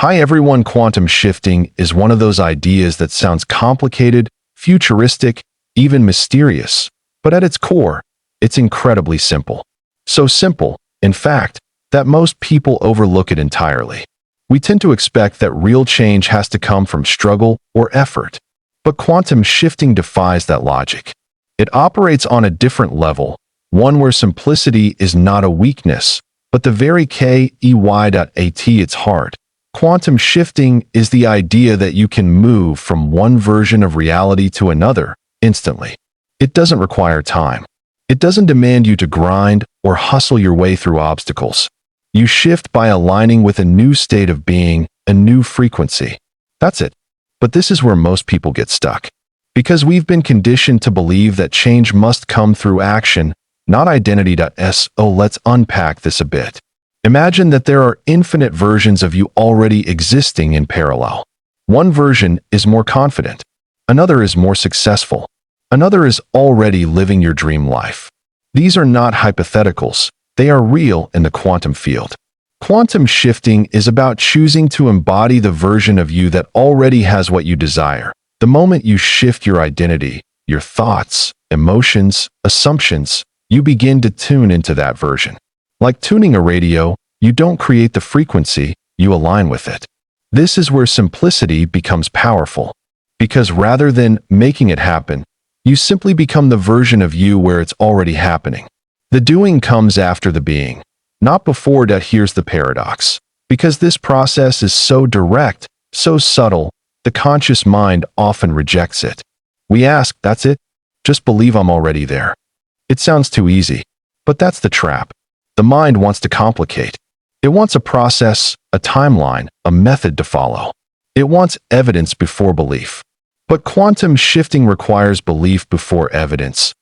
Hi everyone, quantum shifting is one of those ideas that sounds complicated, futuristic, even mysterious, but at its core, it's incredibly simple. So simple, in fact, that most people overlook it entirely. We tend to expect that real change has to come from struggle or effort. But quantum shifting defies that logic. It operates on a different level, one where simplicity is not a weakness, but the very key at its heart. Quantum shifting is the idea that you can move from one version of reality to another instantly. It doesn't require time. It doesn't demand you to grind or hustle your way through obstacles. You shift by aligning with a new state of being, a new frequency. That's it. But this is where most people get stuck. Because we've been conditioned to believe that change must come through action, not identity. Let's unpack this a bit. Imagine that there are infinite versions of you already existing in parallel. One version is more confident. Another is more successful. Another is already living your dream life. These are not hypotheticals. They are real in the quantum field. Quantum shifting is about choosing to embody the version of you that already has what you desire. The moment you shift your identity, your thoughts, emotions, assumptions, you begin to tune into that version. Like tuning a radio, you don't create the frequency, you align with it. This is where simplicity becomes powerful. Because rather than making it happen, you simply become the version of you where it's already happening. The doing comes after the being, not before. Here's the paradox. Because this process is so direct, so subtle, the conscious mind often rejects it. We ask, that's it? Just believe I'm already there. It sounds too easy. But that's the trap. The mind wants to complicate. It wants a process, a timeline, a method to follow. It wants evidence before belief. But quantum shifting requires belief before evidence.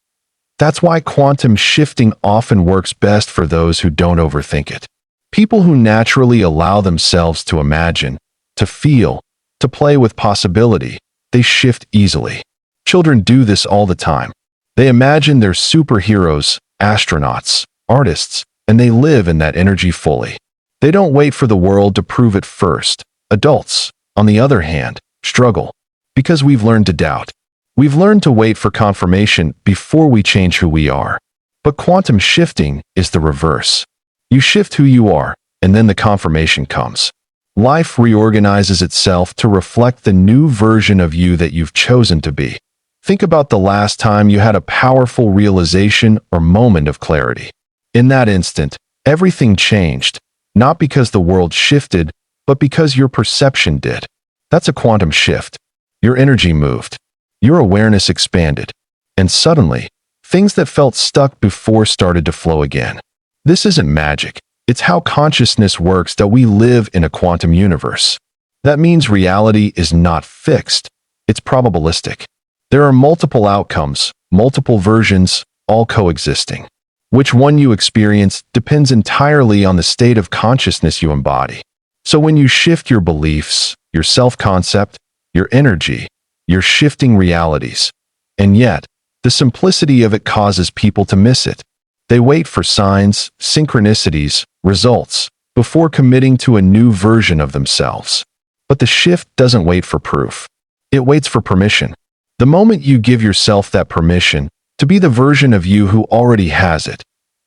That's why quantum shifting often works best for those who don't overthink it. People who naturally allow themselves to imagine, to feel, to play with possibility, they shift easily. Children do this all the time. They imagine they're superheroes, astronauts, artists, and they live in that energy fully. They don't wait for the world to prove it first. Adults, on the other hand, struggle. Because we've learned to doubt. We've learned to wait for confirmation before we change who we are. But quantum shifting is the reverse. You shift who you are, and then the confirmation comes. Life reorganizes itself to reflect the new version of you that you've chosen to be. Think about the last time you had a powerful realization or moment of clarity. In that instant, everything changed, not because the world shifted, but because your perception did. That's a quantum shift. Your energy moved. Your awareness expanded. And suddenly, things that felt stuck before started to flow again. This isn't magic. It's how consciousness works. That we live in a quantum universe. That means reality is not fixed. It's probabilistic. There are multiple outcomes, multiple versions, all coexisting. Which one you experience depends entirely on the state of consciousness you embody. So when you shift your beliefs, your self-concept, your energy, you're shifting realities. And yet, the simplicity of it causes people to miss it. They wait for signs, synchronicities, results, before committing to a new version of themselves. But the shift doesn't wait for proof. It waits for permission. The moment you give yourself that permission to be the version of you who already has it,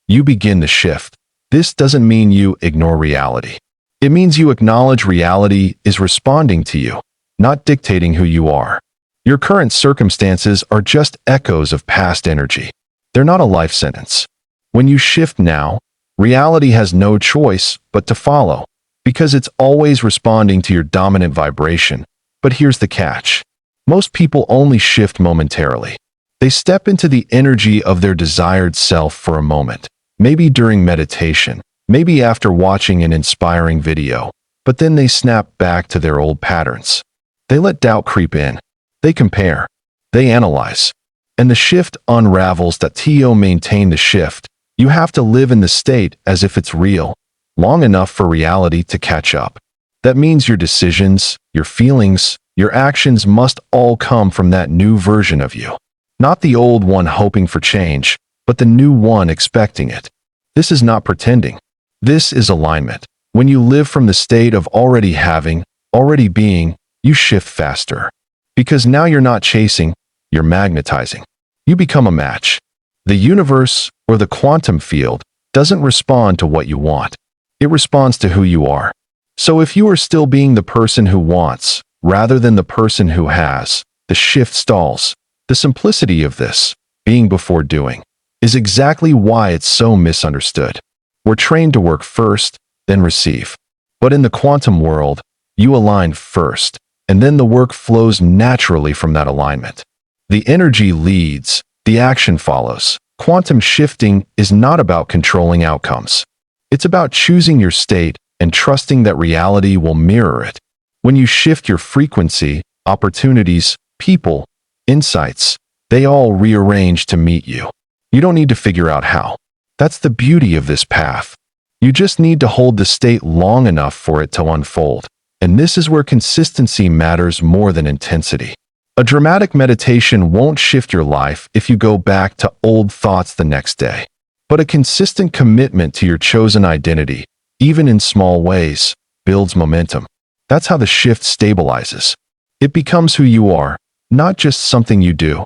you begin the shift. This doesn't mean you ignore reality. It means you acknowledge reality is responding to you, not dictating who you are. Your current circumstances are just echoes of past energy. They're not a life sentence. When you shift now, reality has no choice but to follow, because it's always responding to your dominant vibration. But here's the catch. Most people only shift momentarily. They step into the energy of their desired self for a moment, maybe during meditation, maybe after watching an inspiring video, but then they snap back to their old patterns. They let doubt creep in. They compare. They analyze. And the shift unravels. To maintain the shift, you have to live in the state as if it's real, long enough for reality to catch up. That means your decisions, your feelings, your actions must all come from that new version of you. Not the old one hoping for change, but the new one expecting it. This is not pretending. This is alignment. When you live from the state of already having, already being, you shift faster. Because now you're not chasing, you're magnetizing. You become a match. The universe, or the quantum field, doesn't respond to what you want. It responds to who you are. So if you are still being the person who wants, rather than the person who has, the shift stalls. The simplicity of this, being before doing, is exactly why it's so misunderstood. We're trained to work first, then receive. But in the quantum world, you align first, and then the work flows naturally from that alignment. The energy leads, the action follows. Quantum shifting is not about controlling outcomes. It's about choosing your state and trusting that reality will mirror it. When you shift your frequency, opportunities, people, insights, they all rearrange to meet you. You don't need to figure out how. That's the beauty of this path. You just need to hold the state long enough for it to unfold. And this is where consistency matters more than intensity. A dramatic meditation won't shift your life if you go back to old thoughts the next day. But a consistent commitment to your chosen identity, even in small ways, builds momentum. That's how the shift stabilizes. It becomes who you are, not just something you do.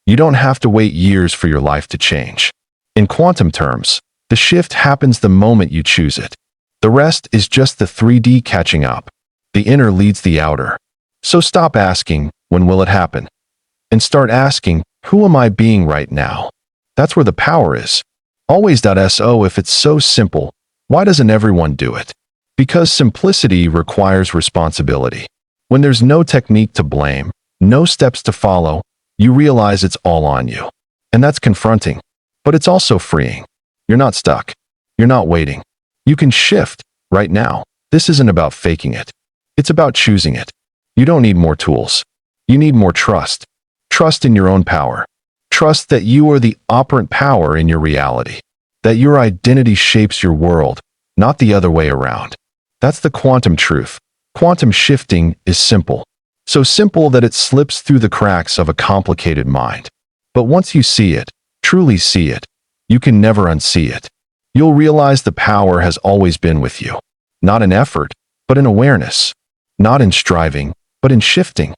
You don't have to wait years for your life to change. In quantum terms, the shift happens the moment you choose it. The rest is just the 3D catching up. The inner leads the outer. So stop asking, when will it happen? And start asking, who am I being right now? That's where the power is. Always.so if it's so simple, why doesn't everyone do it? Because simplicity requires responsibility. When there's no technique to blame, no steps to follow, you realize it's all on you. And that's confronting. But it's also freeing. You're not stuck. You're not waiting. You can shift right now. This isn't about faking it. It's about choosing it. You don't need more tools. You need more trust. Trust in your own power. Trust that you are the operant power in your reality. That your identity shapes your world, not the other way around. That's the quantum truth. Quantum shifting is simple. So simple that it slips through the cracks of a complicated mind. But once you see it, truly see it, you can never unsee it. You'll realize the power has always been with you. Not in effort, but in awareness. Not in striving, but in shifting.